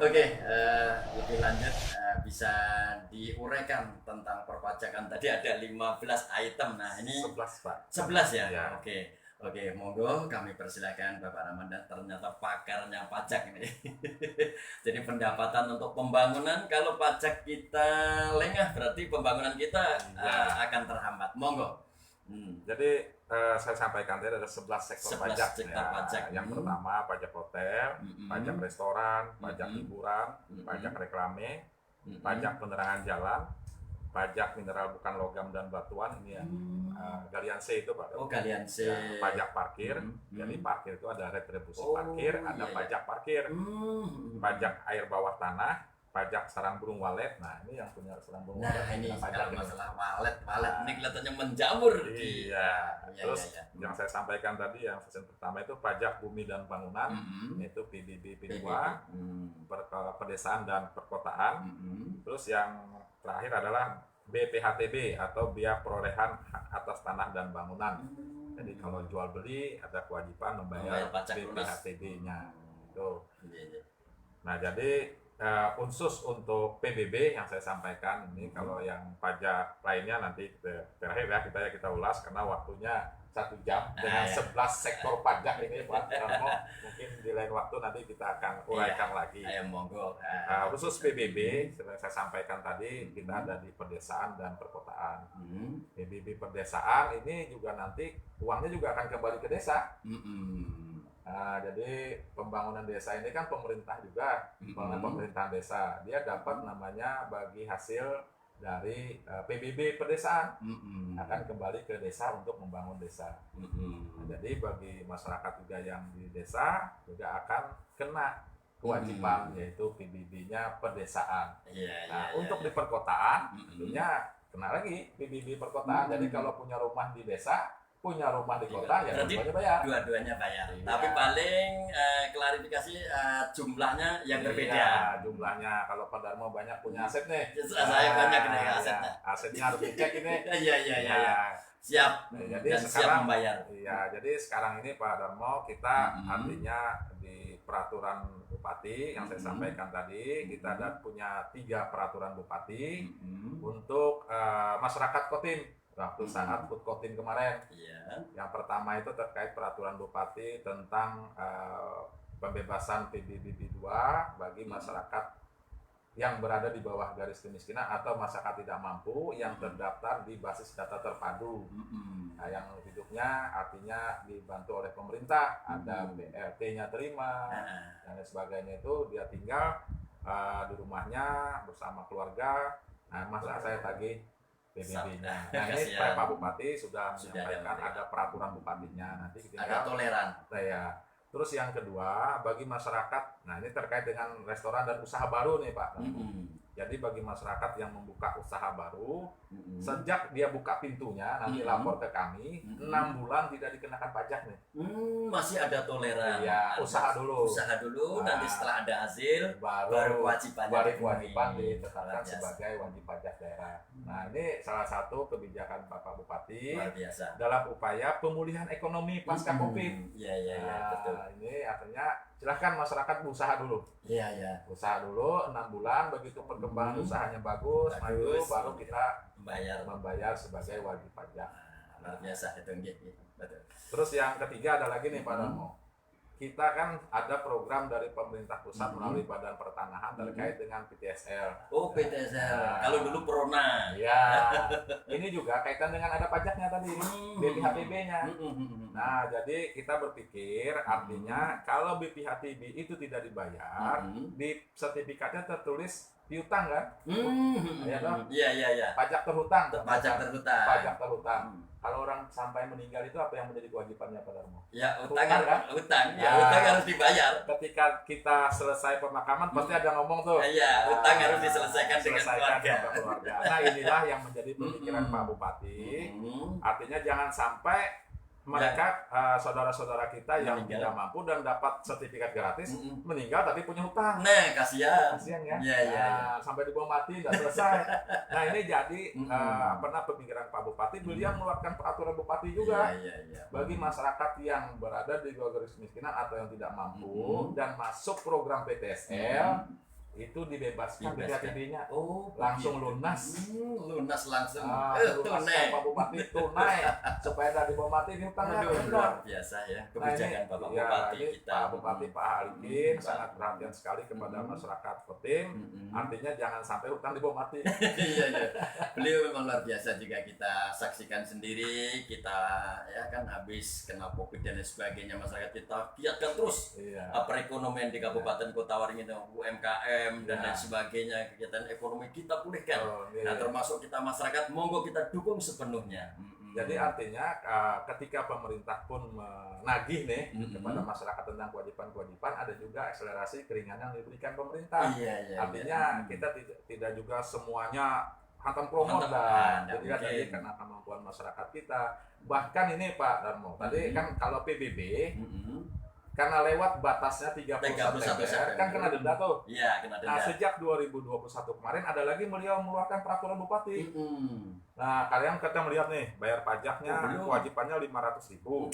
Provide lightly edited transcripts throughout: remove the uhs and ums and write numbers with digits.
Oke, lebih lanjut bisa diuraikan tentang perpajakan. Tadi ada 15 item. Nah, ini 11 Pak. 11 ya? Ya. Oke. Oke, monggo kami persilakan Bapak Ramadan, ternyata pakarnya pajak ini. Jadi pendapatan untuk pembangunan, kalau pajak kita lengah berarti pembangunan kita akan terhambat. Monggo. Jadi saya sampaikan tadi ada 11 sektor 11 pajak. sektor pajak. Yang pertama pajak hotel, pajak restoran, pajak hiburan, pajak reklame, pajak penerangan jalan, pajak mineral bukan logam dan batuan, ini yang galian C itu Pak. Oh, galian C. Ya, pajak parkir. Jadi parkir itu ada retribusi parkir, ada pajak parkir, pajak air bawah tanah, pajak sarang burung walet. Nah, ini yang punya sarang burung walet. Nah, ini pajak kalau masalah walet ini kelihatannya menjamur. Iya. Terus yang saya sampaikan tadi yang season pertama itu pajak bumi dan bangunan, yaitu PBB P2, pedesaan dan perkotaan. Terus yang terakhir adalah BPHTB atau biaya perolehan hak atas tanah dan bangunan. Jadi kalau jual beli ada kewajiban membayar BPHTB-nya. Tuh. Nah, jadi khusus untuk PBB yang saya sampaikan ini, kalau yang pajak lainnya nanti terakhir ya kita ulas karena waktunya 1 jam dengan 11 sektor pajak ini Pak Darmo. Mungkin di lain waktu nanti kita akan uraikan lagi. Monggo. Khusus PBB seperti saya sampaikan tadi, kita ada di pedesaan dan perkotaan. PBB pedesaan ini juga nanti uangnya juga akan kembali ke desa. Nah, jadi pembangunan desa ini kan pemerintah juga, pemerintahan desa, dia dapat namanya bagi hasil dari PBB pedesaan, akan kembali ke desa untuk membangun desa. Nah, jadi bagi masyarakat juga yang di desa juga akan kena kewajiban yaitu PBB-nya pedesaan. Untuk di perkotaan tentunya kena lagi PBB perkotaan. Jadi kalau punya rumah di desa, punya rumah di kota, ya dua-duanya bayar. Dua-duanya bayar. Tapi paling klarifikasi jumlahnya yang berbeda. Iya, jumlahnya. Kalau Pak Darmo banyak punya aset nih. Saya banyak nih asetnya. Asetnya harus dicek ini. Iya. Siap. Jadi dan sekarang, siap membayar. Iya, jadi sekarang ini Pak Darmo kita artinya di peraturan bupati yang saya sampaikan tadi, kita ada punya 3 peraturan bupati untuk masyarakat Kotim. Waktu saat food Kotim kemarin, yang pertama itu terkait peraturan bupati tentang pembebasan PBB 2 bagi masyarakat yang berada di bawah garis kemiskinan atau masyarakat tidak mampu yang terdaftar di basis data terpadu. Nah, yang hidupnya artinya dibantu oleh pemerintah, ada BLT-nya terima dan sebagainya, itu dia tinggal di rumahnya bersama keluarga. Nah, masa saya tagih PBB-nya. Nah, ini Pak Bupati sudah menyampaikan ada peraturan bupatinya. Nanti kita agak toleran. Ya. Terus yang kedua, bagi masyarakat, nah ini terkait dengan restoran dan usaha baru nih Pak. Jadi bagi masyarakat yang membuka usaha baru, sejak dia buka pintunya, nanti lapor ke kami, 6 bulan tidak dikenakan pajak nih. Masih ada toleran. Iya, usaha dulu. Nanti setelah ada hasil, baru kewajiban ditetapkan sebagai wajib pajak daerah. Nah, ini salah satu kebijakan Bapak Bupati dalam upaya pemulihan ekonomi pasca COVID. Iya, betul. Ini artinya silahkan masyarakat berusaha dulu. Iya. Usaha dulu 6 bulan, begitu perkembangan usahanya bagus, maju, baru kita membayar sebagai wajib pajak. Luar biasa itu, betul. Terus yang ketiga ada lagi nih Pak Darmo. Kita kan ada program dari pemerintah pusat melalui Badan Pertanahan terkait dengan PTSL. Oh, PTSL. Kalau dulu Prona. Ya. Ini juga kaitan dengan ada pajaknya tadi, BPHTB-nya. Nah, jadi kita berpikir artinya kalau BPHTB itu tidak dibayar, di sertifikatnya tertulis piutang kan? Iya. Pajak terhutang. Kalau orang sampai meninggal itu apa yang menjadi kewajibannya Pak Darmo? Ya, utang harus dibayar. Ketika kita selesai pemakaman pasti ada ngomong tuh. Iya, utang harus diselesaikan dengan keluarga. Nah, inilah yang menjadi pemikiran Pak Bupati. Artinya jangan sampai mereka saudara-saudara kita yang tidak mampu dan dapat sertifikat gratis meninggal tapi punya hutang. Nah, kasihan ya. Iya. Sampai dibawa mati nggak selesai. Nah, ini jadi pemikiran Pak Bupati, beliau mengeluarkan peraturan bupati juga. Iya. Bagi masyarakat yang berada di bawah garis kemiskinan atau yang tidak mampu dan masuk program PTSL, itu dibebaskan Dibebaskan. 3 TB-nya. Oh, Langsung begitu. lunas. Lunas langsung. Lunas Tunai. Pak Bupati tunai supaya dari Bupati ini hutangnya Aduh, benar. luar biasa ya kebijakan Bapak Bupati ini kita. Pak Bupati Pak Alikin Pak. sangat perhatian sekali kepada masyarakat Kotim. Artinya jangan sampai hutang di Bupati. Iya, iya. Beliau memang luar biasa juga, kita saksikan sendiri. Kita ya kan habis kena Covid dan lain sebagainya, masyarakat kita giatkan terus Iya. perekonomian di Kabupaten Kota Waringin, UMKM dan Ya. lain sebagainya, kegiatan ekonomi kita pulihkan. Oh, iya. Nah, termasuk kita masyarakat, monggo kita dukung sepenuhnya. Jadi artinya ketika pemerintah pun menagih nih kepada masyarakat tentang kewajiban-kewajiban, ada juga akselerasi keringanan yang diberikan pemerintah. Iya, Artinya kita tidak juga semuanya hantam promot Hantam, dah. nggak Jadi kan mungkin. tadi karena kemampuan masyarakat kita. Bahkan ini Pak Darmo, tadi kan kalau PBB karena lewat batasnya 31 September kan kena denda tuh. Iya, kena Nah, denda. sejak 2021 kemarin ada lagi beliau mengeluarkan peraturan bupati. Nah, kalian kita melihat nih, bayar pajaknya Belum. kewajibannya 500.000.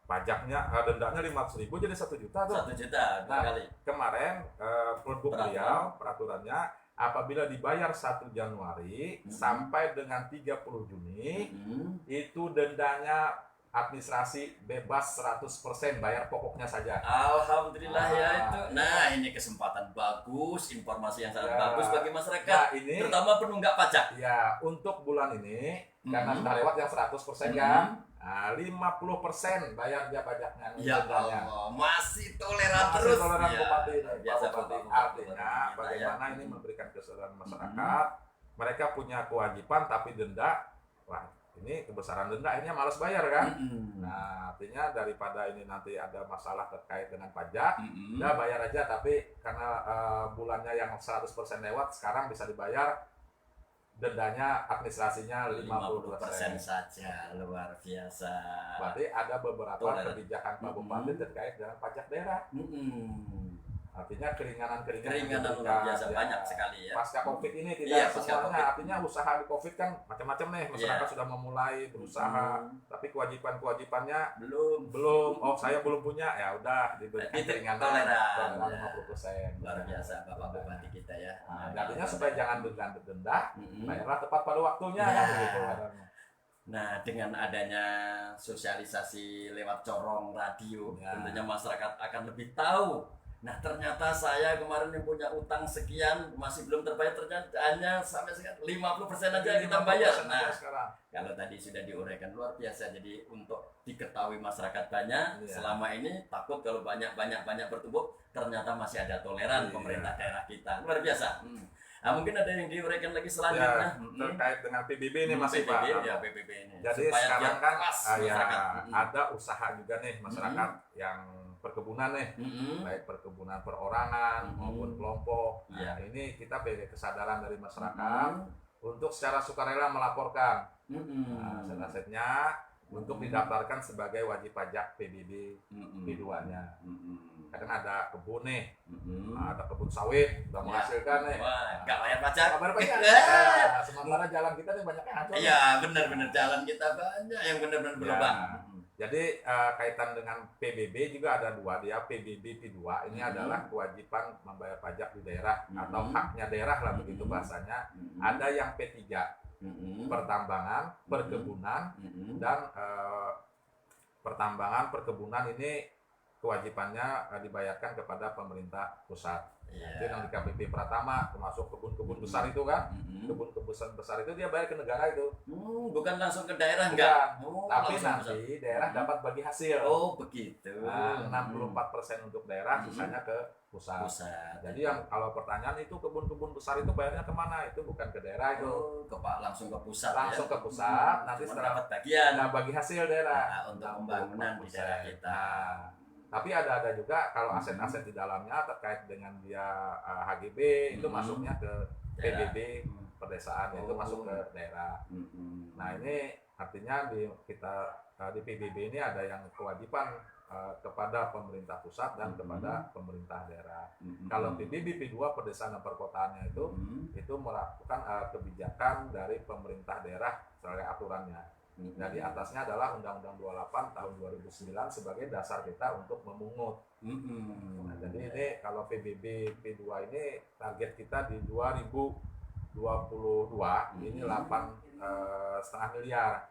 Pajaknya dendanya 500.000 jadi 1 juta tuh. 1 juta dua Nah, kali. Kemarin Pergub Peraturan. beliau peraturannya apabila dibayar 1 Januari sampai dengan 30 Juni itu dendanya administrasi bebas 100% bayar pokoknya saja. Alhamdulillah ya Ah, itu. Nah, ini kesempatan bagus, informasi yang sangat Ya. bagus bagi masyarakat, Nah, ini terutama penunggak pajak. ya untuk bulan ini karena sudah lewat yang 100% kan. Nah, 50% bayar dia pajaknya. Ya dendanya. Allah, masih toleran Masih terus. toleran Ya, Bupati. biasa Pak Bupati. Bapak Artinya kita bagaimana ya. ini memberikan kesadaran masyarakat. Mereka punya kewajiban tapi denda. Wah, ini kebesaran denda akhirnya malas bayar kan. Nah, artinya daripada ini nanti ada masalah terkait dengan pajak, udah bayar aja, tapi karena bulannya yang 100% lewat, sekarang bisa dibayar dendanya administrasinya 50% 50%. saja, luar biasa. Berarti ada beberapa Toleran. kebijakan Pak Bupati terkait dengan pajak daerah. Artinya keringanan Keringanan luar biasa banyak sekali ya. Pasca Covid ini Iya, tidak pasca semuanya. Covid. Artinya usaha di Covid kan macam-macam nih. Masyarakat sudah memulai berusaha, tapi kewajiban-kewajibannya belum. Oh, saya belum punya, ya udah diberikan Itu keringanan toleran. 50%. Luar biasa Bapak Bupati kita ya. Nah, artinya supaya jangan denda, bayarlah tepat pada waktunya Nah. kan begitu. Nah, dengan adanya sosialisasi lewat corong radio, Ya. tentunya masyarakat akan lebih tahu. Nah, ternyata saya kemarin yang punya utang sekian masih belum terbayar, ternyata hanya sampai sekarang 50% aja kita bayar. 50% Nah, aja sekarang. kalau tadi sudah diuraikan luar biasa, jadi untuk diketahui masyarakat banyak, Iya. selama ini takut kalau banyak bertumbuk, ternyata masih ada toleran Iya. pemerintah daerah kita. Luar biasa. Nah, mungkin ada yang diuraikan lagi selanjutnya. Ya, terkait dengan PBB ini masih PBB, Pak. ya PBB ini. Jadi Supaya sekarang biar kan pas ya, masyarakat. ada usaha juga nih masyarakat yang perkebunan nih, baik perkebunan perorangan maupun kelompok. Nah, Iya. ini kita beri kesadaran dari masyarakat untuk secara sukarela melaporkan aset-asetnya untuk didaftarkan sebagai wajib pajak PBB P2-nya. Kadang ada kebun nih, ada kebun sawit udah menghasilkan nih. Wah, nggak bayar pajak. Kabar pajak. Nah, sementara jalan kita nih banyak yang hancur. Iya, benar-benar jalan kita banyak yang benar-benar Ya. berlubang. Jadi kaitan dengan PBB juga ada dua, dia PBB P2 ini adalah kewajiban membayar pajak di daerah atau haknya daerah lah begitu bahasanya. Ada yang P3 pertambangan, perkebunan dan pertambangan, perkebunan ini kewajibannya dibayarkan kepada pemerintah pusat. Iya. Itu yang di KPP Pratama termasuk kebun-kebun besar itu kan, kebun-kebun besar itu dia bayar ke negara itu. Bukan langsung ke daerah Bukan. enggak? Tapi langsung nanti pusat. daerah dapat bagi hasil. Oh, begitu. Nah, 64% untuk daerah, sisanya ke pusat. Jadi yang kalau pertanyaan itu kebun-kebun besar itu bayarnya kemana? Itu bukan ke daerah itu, langsung ke pusat. langsung ya? ke pusat. Nanti Cuma setelah dapat bagian bagi hasil daerah untuk pembangunan di daerah kita. Nah, tapi ada juga kalau aset-aset di dalamnya terkait dengan dia HGB itu masuknya ke Daerah. PBB pedesaan itu masuk ke daerah. Nah, ini artinya di PBB ini ada yang kewajiban kepada pemerintah pusat dan kepada pemerintah daerah. Kalau PBB P2 pedesaan dan perkotaannya itu melakukan kebijakan dari pemerintah daerah sebagai aturannya. Nah, di atasnya adalah Undang-Undang 28 tahun 2009 sebagai dasar kita untuk memungut. Nah, jadi ini kalau PBB P2 ini target kita di 2022 ini 8,5 miliar.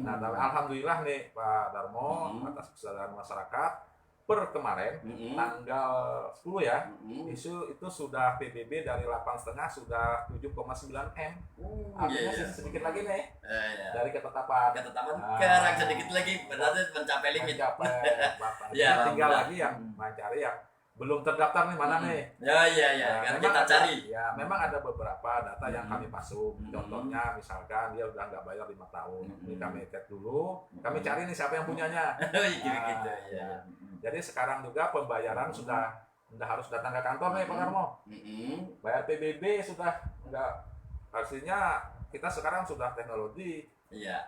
Nah, alhamdulillah nih Pak Darmo atas kesadaran masyarakat per kemarin tanggal 10 ya, itu sudah PBB dari 8,5 sudah 7,9 M. Artinya sedikit lagi nih dari ketetapan. Sekarang sedikit lagi berarti mencapai limit. Ya, tinggal lagi yang mencari yang belum terdaftar nih mana nih. Ya, kan kita cari. Ya, memang ada beberapa data yang kami pasung. Contohnya misalkan dia udah nggak bayar 5 tahun. Ini kami cek dulu, kami cari nih siapa yang punyanya. Gitu. Jadi sekarang juga pembayaran sudah harus datang ke kantor nih Pak Darmo. Bayar PBB sudah nggak, artinya kita sekarang sudah teknologi. Iya.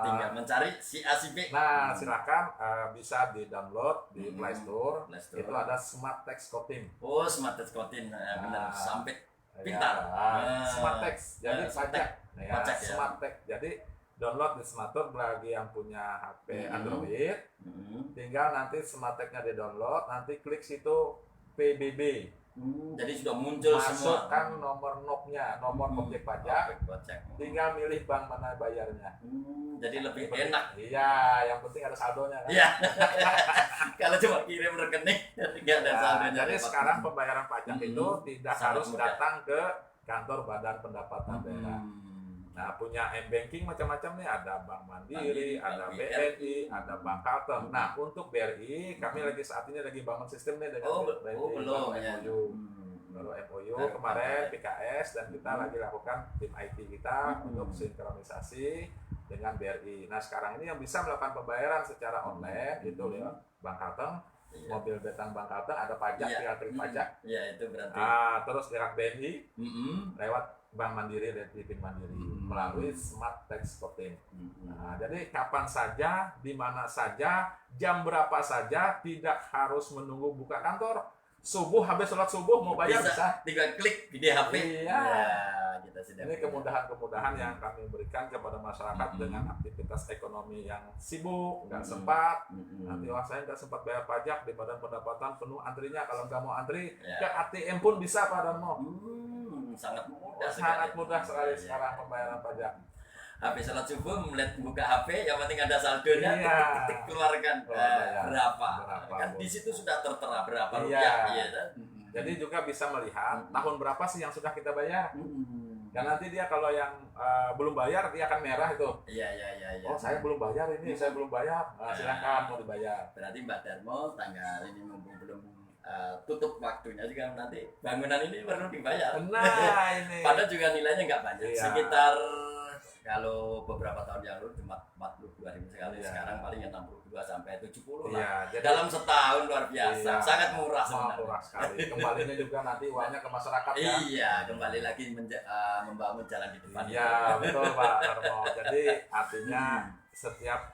Tinggal mencari si A si B. Nah, silakan bisa di-download di Play Store. Itu ada Smart Text Coding. Oh, Smart Text Coding. Benar, sampai pintar. Smart Text. Jadi pajak. Pajak ya. Smart Text. Jadi download di Smart Text bagi yang punya HP Android. Tinggal nanti Smart Text-nya di-download, nanti klik situ PBB. Jadi sudah muncul semua. Masukkan nomor NOP-nya, nomor objek pajak. Tinggal milih bank mana bayarnya. Jadi lebih enak. Iya, yang penting ada saldonya kan. Iya. Kalau cuma kirim rekening, nggak ada saldonya. Jadi sekarang pembayaran pajak itu tidak harus datang ke kantor Badan Pendapatan Daerah. Nah, punya M-Banking macam-macam nih, ada Bank Mandiri, ada BRI, ada Bank Kalteng. Nah, untuk BRI, kami saat ini lagi bangun sistem nih dengan BRI, belum ya. Baru MOU kemarin, PKS, dan kita lagi lakukan tim IT kita untuk sinkronisasi dengan BRI. Nah, sekarang ini yang bisa melakukan pembayaran secara online itu lewat Bank Kalteng, mobil betang Bank Kalteng, ada pajak, tinggal klik pajak. Iya, itu berarti. Terus lewat BNI, lewat Bank Mandiri dan PIPIN Mandiri melalui Smart Text Coding. Nah, jadi kapan saja, di mana saja, jam berapa saja, tidak harus menunggu buka kantor. Subuh habis sholat subuh mau bayar bisa. Tinggal klik di HP. Iya. Kita sudah. Ini kemudahan-kemudahan yang kami berikan kepada masyarakat dengan aktivitas ekonomi yang sibuk, nggak sempat. Nanti saya nggak sempat bayar pajak di Badan Pendapatan penuh antrinya. Kalau nggak mau antri, ke ATM pun bisa Pak Darmo. Sangat mudah. Sangat mudah sekali sekarang pembayaran pajak. Habis sholat subuh melihat buka HP, yang penting ada saldonya, ketik keluarkan berapa. Kan di situ sudah tertera berapa rupiah. Jadi juga bisa melihat tahun berapa sih yang sudah kita bayar. Dan nanti dia kalau yang belum bayar dia akan merah itu. Iya. Oh, saya belum bayar ini, saya belum bayar. Silakan mau dibayar. Berarti Mbak Darmo tanggal ini mumpung belum tutup waktunya juga nanti bangunan ini perlu dibayar. Nah, ini. Padahal juga nilainya nggak banyak. Sekitar kalau beberapa tahun yang lalu cuma 42.000 sekali, sekarang paling 62 sampai 70 lah. Jadi, dalam setahun luar biasa, sangat murah sebenarnya. Murah sekali. Kembalinya juga nanti uangnya ke masyarakat ya. Iya, kembali lagi membangun jalan di depan. Iya, betul Pak Darmo. Jadi artinya setiap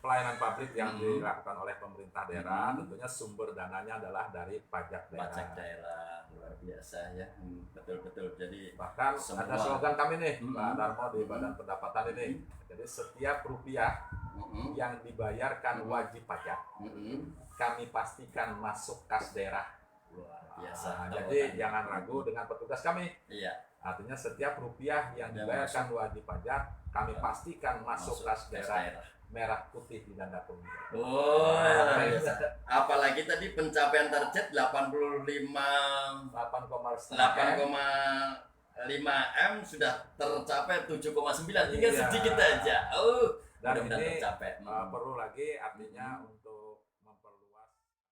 pelayanan publik yang dilakukan oleh pemerintah daerah tentunya sumber dananya adalah dari pajak daerah. Pajak daerah luar biasa ya, betul. Jadi bahkan ada slogan kami nih Pak Darmo di Badan Pendapatan ini. Jadi setiap rupiah yang dibayarkan wajib pajak kami pastikan masuk kas daerah. Luar biasa. Jadi jangan ragu dengan petugas kami. Iya. Artinya setiap rupiah yang dibayarkan wajib pajak kami pastikan masuk kas daerah. Merah putih di tanda kuning. Oh, apalagi tadi pencapaian target 8,5 M sudah tercapai 7,9, tinggal sedikit aja. Dan ini tercapai. perlu lagi artinya